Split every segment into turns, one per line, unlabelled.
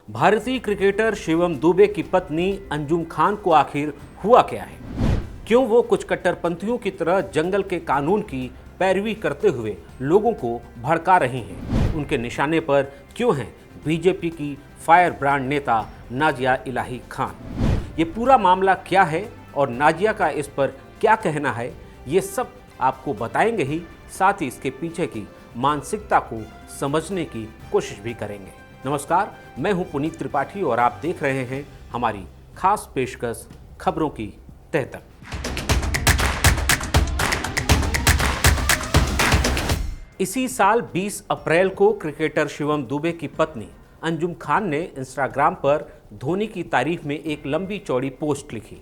भारतीय क्रिकेटर शिवम दुबे की पत्नी अंजुम खान को आखिर हुआ क्या है? क्यों वो कुछ कट्टरपंथियों की तरह जंगल के कानून की पैरवी करते हुए लोगों को भड़का रही हैं? उनके निशाने पर क्यों हैं बीजेपी की फायर ब्रांड नेता नाजिया इलाही खान? ये पूरा मामला क्या है और नाजिया का इस पर क्या कहना है, ये सब आपको बताएंगे ही, साथ ही इसके पीछे की मानसिकता को समझने की कोशिश भी करेंगे। नमस्कार, मैं हूं पुनीत त्रिपाठी और आप देख रहे हैं हमारी खास पेशकश खबरों की तह तक। इसी साल 20 अप्रैल को क्रिकेटर शिवम दुबे की पत्नी अंजुम खान ने इंस्टाग्राम पर धोनी की तारीफ में एक लंबी चौड़ी पोस्ट लिखी।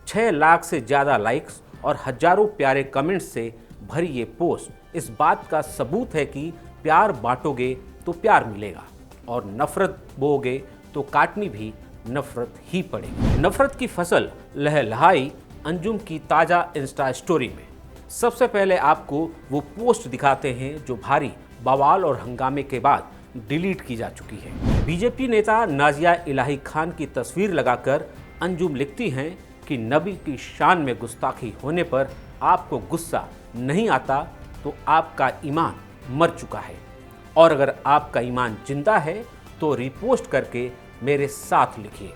6 लाख से ज़्यादा लाइक्स और हजारों प्यारे कमेंट्स से भरी ये पोस्ट इस बात का सबूत है कि प्यार बांटोगे तो प्यार मिलेगा और नफरत बोओगे तो काटनी भी नफरत ही पड़ेगी। नफरत की फसल लहलहाई अंजुम की ताज़ा इंस्टा स्टोरी में। सबसे पहले आपको वो पोस्ट दिखाते हैं जो भारी बवाल और हंगामे के बाद डिलीट की जा चुकी है। बीजेपी नेता नाजिया इलाही खान की तस्वीर लगाकर अंजुम लिखती हैं कि नबी की शान में गुस्ताखी होने पर आपको गुस्सा नहीं आता तो आपका ईमान मर चुका है, और अगर आपका ईमान जिंदा है तो रिपोस्ट करके मेरे साथ लिखिए।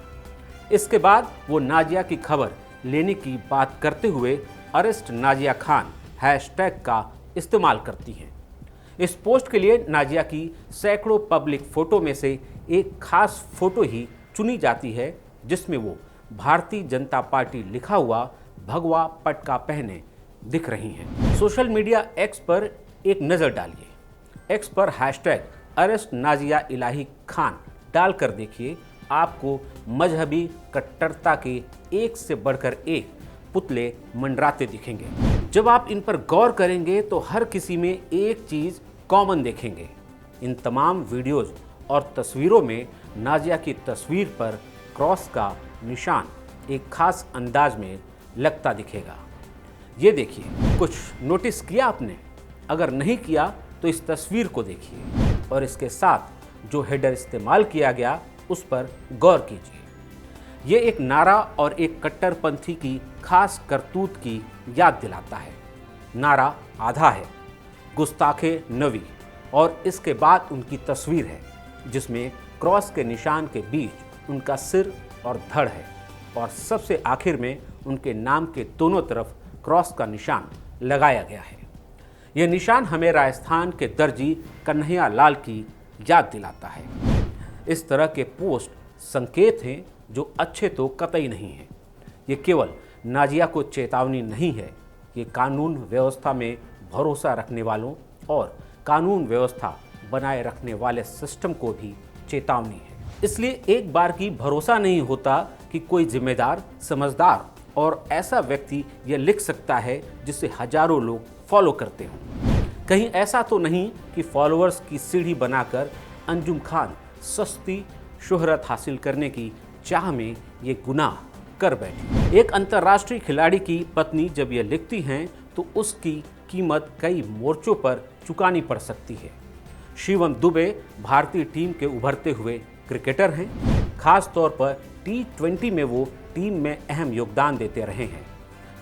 इसके बाद वो नाजिया की खबर लेने की बात करते हुए अरेस्ट नाजिया खान हैशटैग का इस्तेमाल करती हैं। इस पोस्ट के लिए नाजिया की सैकड़ों पब्लिक फ़ोटो में से एक खास फ़ोटो ही चुनी जाती है जिसमें वो भारतीय जनता पार्टी लिखा हुआ भगवा पटका पहने दिख रही हैं। सोशल मीडिया एक्स पर एक नज़र डालिए। एक्स पर हैशटैग अरेस्ट नाजिया इलाही खान डालकर देखिए, आपको मजहबी कट्टरता के एक से बढ़कर एक पुतले मंडराते दिखेंगे। जब आप इन पर गौर करेंगे तो हर किसी में एक चीज़ कॉमन देखेंगे। इन तमाम वीडियोज़ और तस्वीरों में नाजिया की तस्वीर पर क्रॉस का निशान एक खास अंदाज में लगता दिखेगा। ये देखिए, कुछ नोटिस किया आपने? अगर नहीं किया तो इस तस्वीर को देखिए और इसके साथ जो हेडर इस्तेमाल किया गया उस पर गौर कीजिए। ये एक नारा और एक कट्टरपंथी की खास करतूत की याद दिलाता है। नारा आधा है, गुस्ताखे नबी, और इसके बाद उनकी तस्वीर है जिसमें क्रॉस के निशान के बीच उनका सिर और धड़ है, और सबसे आखिर में उनके नाम के दोनों तरफ क्रॉस का निशान लगाया गया है। यह निशान हमें राजस्थान के दर्जी कन्हैया लाल की याद दिलाता है। इस तरह के पोस्ट संकेत हैं जो अच्छे तो कतई नहीं हैं। ये केवल नाजिया को चेतावनी नहीं है, ये कानून व्यवस्था में भरोसा रखने वालों और कानून व्यवस्था बनाए रखने वाले सिस्टम को भी चेतावनी है। इसलिए एक बार की भरोसा नहीं होता कि कोई जिम्मेदार, समझदार और ऐसा व्यक्ति ये लिख सकता है जिसे हजारों लोग फॉलो करते हों। कहीं ऐसा तो नहीं कि फॉलोअर्स की सीढ़ी बनाकर अंजुम खान सस्ती शोहरत हासिल करने की चाह में ये गुनाह कर बैठी। एक अंतर्राष्ट्रीय खिलाड़ी की पत्नी जब ये लिखती हैं तो उसकी कीमत कई मोर्चों पर चुकानी पड़ सकती है। शिवम दुबे भारतीय टीम के उभरते हुए क्रिकेटर हैं। खास तौर पर T20 में वो टीम में अहम योगदान देते रहे हैं।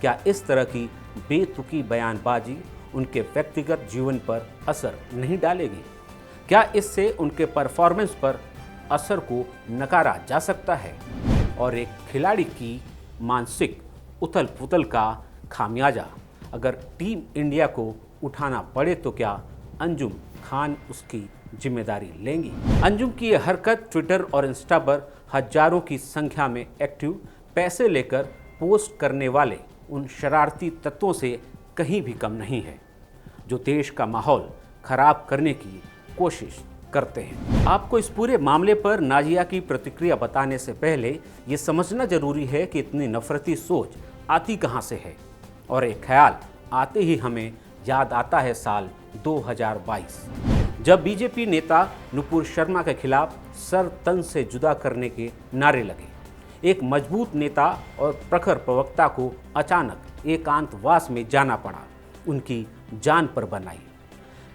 क्या इस तरह की बेतुकी बयानबाजी उनके व्यक्तिगत जीवन पर असर नहीं डालेगी? क्या इससे उनके परफॉर्मेंस पर असर को नकारा जा सकता है? और एक खिलाड़ी की मानसिक उथल पुथल का खामियाजा अगर टीम इंडिया को उठाना पड़े तो क्या अंजुम खान उसकी जिम्मेदारी लेंगी? अंजुम की यह हरकत ट्विटर और इंस्टा पर हजारों की संख्या में एक्टिव, पैसे लेकर पोस्ट करने वाले उन शरारती तत्वों से कहीं भी कम नहीं है जो देश का माहौल खराब करने की कोशिश करते हैं। आपको इस पूरे मामले पर नाजिया की प्रतिक्रिया बताने से पहले ये समझना जरूरी है कि इतनी नफरती सोच आती कहाँ से है, और एक ख्याल आते ही हमें याद आता है साल 2022, जब बीजेपी नेता नुपुर शर्मा के खिलाफ सर तन से जुदा करने के नारे लगे। एक मजबूत नेता और प्रखर प्रवक्ता को अचानक एकांतवास में जाना पड़ा, उनकी जान पर बनाई।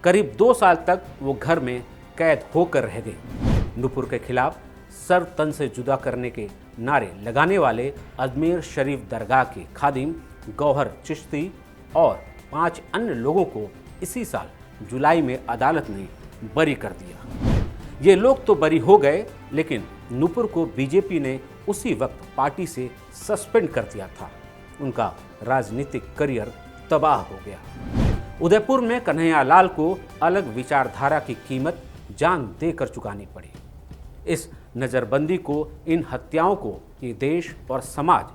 करीब 2 साल तक वो घर में कैद होकर रह गए। नुपुर के खिलाफ सर तन से जुदा करने के नारे लगाने वाले अजमेर शरीफ दरगाह के खादिम गौहर चिश्ती और 5 अन्य लोगों को इसी साल जुलाई में अदालत ने बरी कर दिया। ये लोग तो बरी हो गए, लेकिन नूपुर को बीजेपी ने उसी वक्त पार्टी से सस्पेंड कर दिया था। उनका राजनीतिक करियर तबाह हो गया। उदयपुर में कन्हैयालाल को अलग विचारधारा की कीमत जान देकर चुकानी पड़ी। इस नज़रबंदी को, इन हत्याओं को ये देश और समाज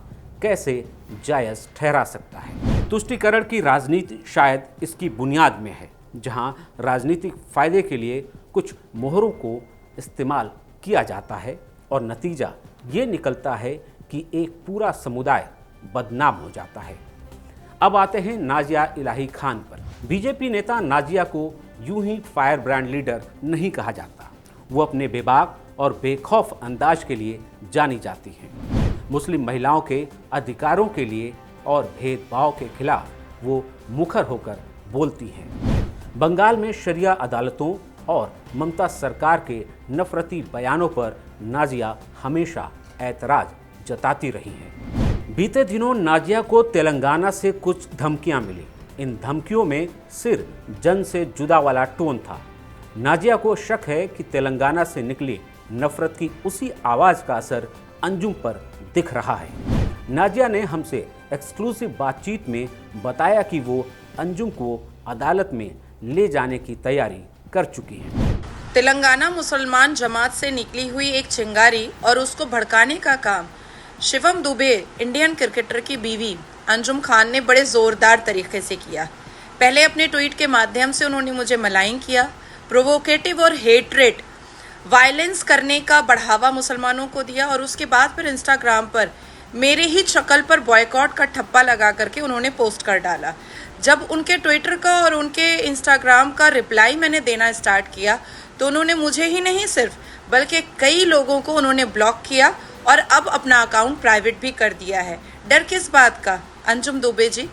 कैसे जायज़ ठहरा सकता है? तुष्टीकरण की राजनीति शायद इसकी बुनियाद में है, जहां राजनीतिक फायदे के लिए कुछ मोहरों को इस्तेमाल किया जाता है और नतीजा ये निकलता है कि एक पूरा समुदाय बदनाम हो जाता है। अब आते हैं नाजिया इलाही खान पर। बीजेपी नेता नाजिया को यूं ही फायर ब्रांड लीडर नहीं कहा जाता। वो अपने बेबाक और बेखौफ अंदाज के लिए जानी जाती हैं। मुस्लिम महिलाओं के अधिकारों के लिए और भेदभाव के खिलाफ वो मुखर होकर बोलती हैं। बंगाल में शरिया अदालतों और ममता सरकार के नफरती बयानों पर नाजिया हमेशा ऐतराज जताती रही हैं। बीते दिनों नाजिया को तेलंगाना से कुछ धमकियां मिली। इन धमकियों में सिर जन से जुदा वाला टोन था। नाजिया को शक है कि तेलंगाना से निकली नफरत की उसी आवाज़ का असर अंजुम पर दिख रहा है। नाजिया ने हमसे एक्सक्लूसिव बातचीत में बताया कि वो अंजुम को अदालत में ले जाने की तैयारी कर चुकी है।
तेलंगाना मुसलमान जमात से निकली हुई एक चिंगारी और उसको भड़काने का काम शिवम दुबे, इंडियन क्रिकेटर की बीवी अंजुम खान ने बड़े जोरदार तरीके से किया। पहले अपने ट्वीट के माध्यम से उन्होंने मुझे मलाइन किया, प्रोवोकेटिव और हेट्रेट, वायलेंस करने का बढ़ावा मुसलमानों को दिया और उसके बाद फिर इंस्टाग्राम पर मेरे ही शक्ल पर बॉयकॉट का ठप्पा लगा करके उन्होंने पोस्ट कर डाला। जब उनके ट्विटर का और उनके इंस्टाग्राम का रिप्लाई मैंने देना स्टार्ट किया तो उन्होंने मुझे ही नहीं सिर्फ बल्कि कई लोगों को उन्होंने ब्लॉक किया और अब अपना अकाउंट प्राइवेट भी कर दिया है। डर किस बात का? अंजुम दुबे जी,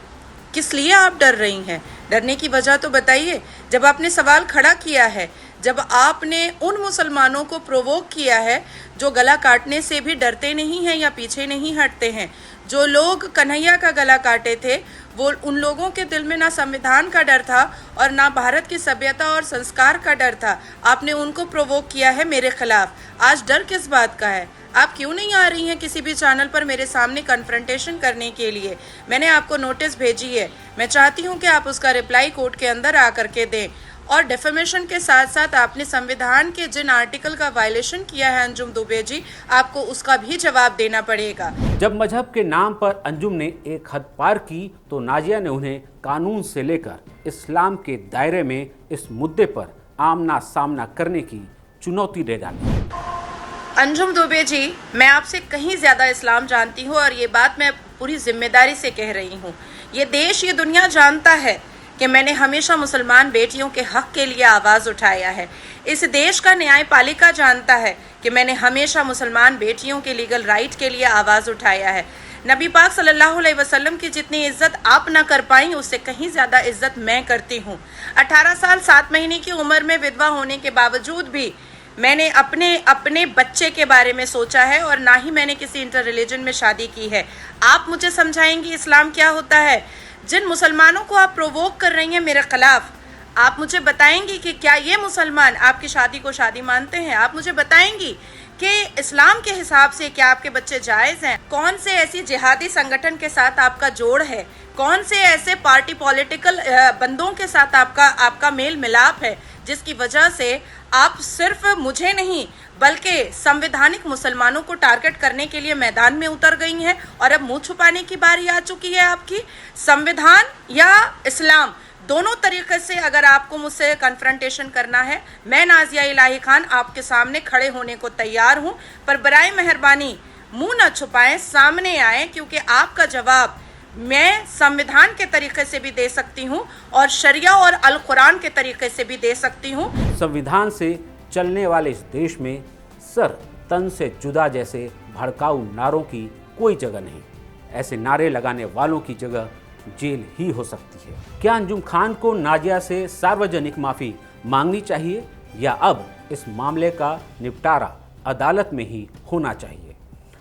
किस लिए आप डर रही हैं? डरने की वजह तो बताइए। जब आपने सवाल खड़ा किया है, जब आपने उन मुसलमानों को प्रोवोक किया है जो गला काटने से भी डरते नहीं हैं या पीछे नहीं हटते हैं, जो लोग कन्हैया का गला काटे थे, वो उन लोगों के दिल में ना संविधान का डर था और ना भारत की सभ्यता और संस्कार का डर था। आपने उनको प्रोवोक किया है मेरे खिलाफ। आज डर किस बात का है? आप क्यों नहीं आ रही हैं किसी भी चैनल पर मेरे सामने कन्फ्रंटेशन करने के लिए? मैंने आपको नोटिस भेजी है, मैं चाहती हूं कि आप उसका रिप्लाई कोर्ट के अंदर आकर के दें। और डेफेमेशन के साथ साथ आपने संविधान के जिन आर्टिकल का वायलेशन किया है अंजुम दुबे जी, आपको उसका भी जवाब देना पड़ेगा।
जब मजहब के नाम पर अंजुम ने एक हद पार की तो नाजिया ने उन्हें कानून से लेकर इस्लाम के दायरे में इस मुद्दे पर आमना सामना करने की चुनौती दे डाली।
अंजुम दुबे जी, मैं आपसे कहीं ज्यादा इस्लाम जानती हूँ और ये बात मैं पूरी जिम्मेदारी से कह रही हूँ। ये देश, ये दुनिया जानता है कि मैंने हमेशा मुसलमान बेटियों के हक के लिए आवाज़ उठाया है। इस देश का न्यायपालिका जानता है कि मैंने हमेशा मुसलमान बेटियों के लीगल राइट के लिए आवाज़ उठाया है। नबी पाक सल्लल्लाहु अलैहि वसल्लम की जितनी इज्जत आप ना कर पाई, उससे कहीं ज़्यादा इज्जत मैं करती हूँ। 18 साल 7 महीने की उम्र में विधवा होने के बावजूद भी मैंने अपने बच्चे के बारे में सोचा है और ना ही मैंने किसी इंटर रिलीजन में शादी की है। आप मुझे समझाएंगी इस्लाम क्या होता है? जिन मुसलमानों को आप प्रोवोक कर रही हैं मेरे खिलाफ, आप मुझे बताएंगी कि क्या ये मुसलमान आपकी शादी को शादी मानते हैं? आप मुझे बताएंगी कि इस्लाम के हिसाब से क्या आपके बच्चे जायज़ हैं? कौन से ऐसी जिहादी संगठन के साथ आपका जोड़ है? कौन से ऐसे पार्टी पॉलिटिकल बंदों के साथ आपका मेल मिलाप है जिसकी वजह से आप सिर्फ मुझे नहीं बल्कि संवैधानिक मुसलमानों को टारगेट करने के लिए मैदान में उतर गई हैं और अब मुंह छुपाने की बारी आ चुकी है आपकी? संविधान या इस्लाम, दोनों तरीके से अगर आपको मुझसे कन्फ्रंटेशन करना है, मैं नाजिया इलाही खान आपके सामने खड़े होने को तैयार हूं। पर बराए मेहरबानी मुंह न छुपाएं, सामने आए, क्योंकि आपका जवाब मैं संविधान के तरीके से भी दे सकती हूं और शरिया और अल कुरान के तरीके से भी दे सकती हूं।
संविधान से चलने वाले इस देश में सर तन से जुदा जैसे भड़काऊ नारों की कोई जगह नहीं। ऐसे नारे लगाने वालों की जगह जेल ही हो सकती है। क्या अंजुम खान को नाजिया से सार्वजनिक माफ़ी मांगनी चाहिए या अब इस मामले का निपटारा अदालत में ही होना चाहिए।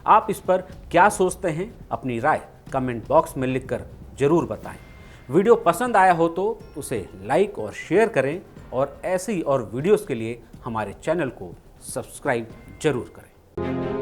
आप इस पर क्या सोचते हैं, अपनी राय कमेंट बॉक्स में लिखकर जरूर बताएं। वीडियो पसंद आया हो तो उसे लाइक और शेयर करें और ऐसी और वीडियोस के लिए हमारे चैनल को सब्सक्राइब जरूर करें।